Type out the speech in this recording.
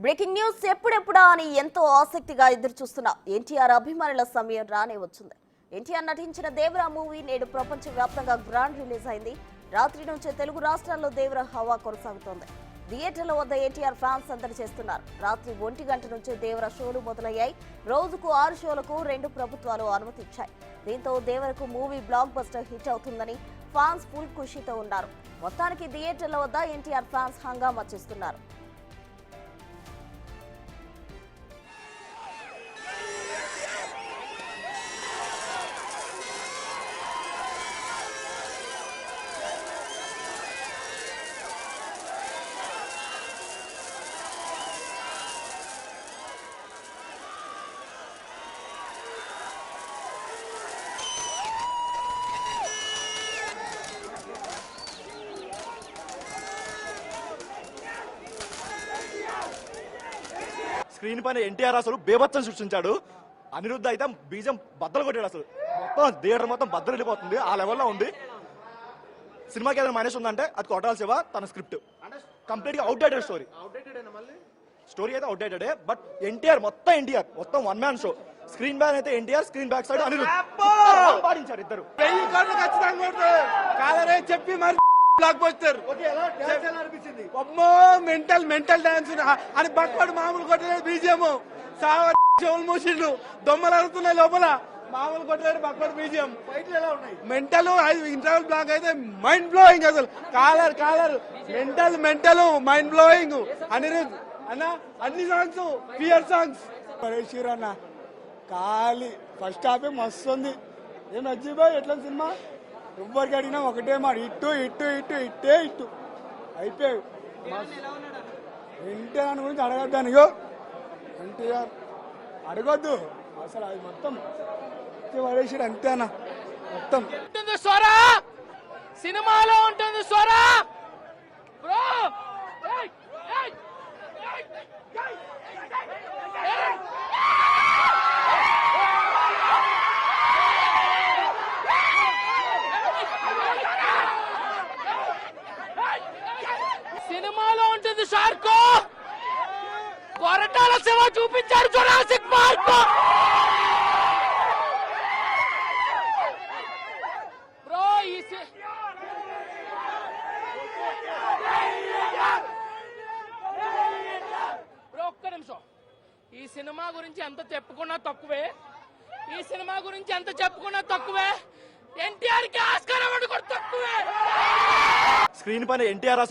Breaking news ఎప్పుడెప్పుడా అని ఎంతో ఆసక్తిగా ఎదురు చూస్తున్న ఎన్టీఆర్ అభిమానుల సమయం రానే వచ్చింది. ఎన్టీఆర్ నటించిన దేవరా మూవీ నేడు ప్రపంచవ్యాప్తంగా గ్రాండ్ రిలీజ్ అయింది. రాత్రి నుంచే తెలుగు రాష్ట్రాల్లో దేవరా హవా కొనసాగుతోంది. థియేటర్ల వద్ద ఎన్టీఆర్ ఫ్యాన్స్ సందడి చేస్తున్నారు. రాత్రి 1 గంట నుంచే దేవరా షోలు మొదలయ్యాయి. రోజుకు 6 షోలకు 2 ప్రభుత్వాలు అనుమతిచ్చాయి. దీంతో దేవరకు మూవీ బ్లాక్ బస్టర్ హిట్ అవుతుందని ఫ్యాన్స్ ఫుల్ ఖుషీతో ఉన్నారు. మొత్తానికి థియేటర్ల వద్ద ఎన్టీఆర్ ఫ్యాన్స్ హంగామా చేస్తున్నారు. స్క్రీన్ పైన ఎన్టీఆర్ అసలు బేభత్సం సృష్టించాడు. అనిరుద్ధ అయితే బీజం బద్దలు కొట్టాడు. అసలు మొత్తం థియేటర్ మొత్తం బద్దలు వెళ్ళిపోతుంది. ఆ లెవెల్లో ఉంది. సినిమాకి ఏదైనా మైనస్ ఉందంటే అది కొట్టాల శివ తన స్క్రిప్ట్ కంప్లీట్ గా అవుట్డేటెడ్ స్టోరీ అయితే అవుట్డేటెడ్. బట్ ఎన్టీఆర్ మొత్తం one man show. Screen back అయితే NTR, screen back side Anirudh పాటించారు ఇద్దరు. చెప్పి మరి బ్లాక్ బస్టర్ మెంటల్ డాన్స్ అని బక్కడు మామూలు కొట్టలేదు. బీజిఎం చెవులు మూసిండు, దొమ్మలు అడుగుతున్నాయి లోపల. మామూలు కొట్టలేదు బక్కడు బీజిఎం. మెంటల్ ఇంటర్వల్ బ్లాక్ అయితే మైండ్ బ్లోయింగ్. అసలు collar mental mind blowing. Anirudh అన్న అన్ని సాంగ్స్ ఫియర్ సాంగ్స్ పరేషిర్ అన్న ఖాళీ. ఫస్ట్ హాఫ్ మస్తు ఉంది. ఏం నచ్చిపోయి ఎట్లా సినిమా ఎవ్వరికి అడిగినా ఒకటే మాట, ఇట్టే అయిపోయావు. ఎన్టీఆర్ గురించి అడగద్దాను. ఇగో ఎన్టీఆర్ అడగొద్దు అసలు. అది మొత్తం పడేసాడు అంతేనా. మొత్తం స్వరా సినిమాలో ఉంటుంది. స్వరా బ్రో సినిమాలో ఉంటుంది. షార్కో కొరటాల శివ చూపించారు. Jurassic park bro. ఒక్క నిమిషం. ఈ సినిమా గురించి ఎంత చెప్పుకున్నా తక్కువే. ఎన్టీఆర్ కి ఆస్కారం కూడా తక్కువే. స్క్రీన్ పైన ఎన్టీఆర్